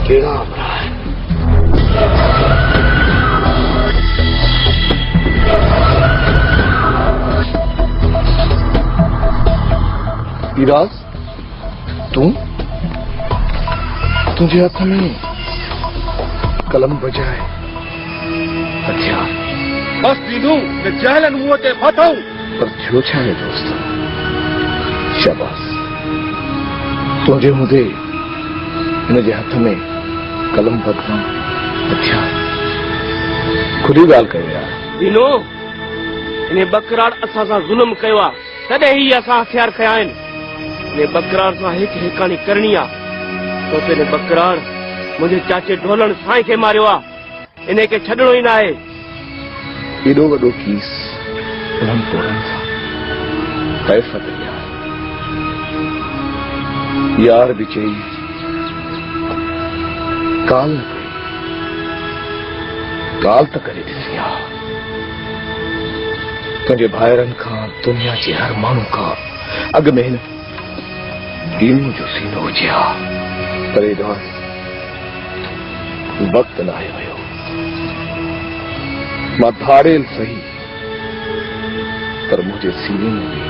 केड़ा अमरा है। इराज, तुझे हाथ में कलम बजाए हथियार बस दीदू मैं जहलन मुंह ते फाथाऊं पर थियो छा है दोस्त। शाबाश, तुझे मुझे इनजे हथ में कलम बदला हथियार खुली गाल कयो यार। दीनो इन बकरार असा सा जुल्म कयो आ तदे ही असा हथियार खया आहिनि। इन बकरार सा हिक हिकानी करणी आ तो तेने बकरार मुझे चाचे ढोलण साईं के मारियो आ। इने के छडणो ही ना है। एडो वडो कीस उन्हनि पोरनि सां कैफत यार भी चई काल न कई काल त करे ॾिसी आ। तुंहिंजे भाइरनि खां दुनिया जे हर माण्हू खां अॻ में हिन दीनू जो सीनो हुजे हा। पर वक्त न आयो हुयो। मां धाड़ेल सही पर मुझे सीने में भी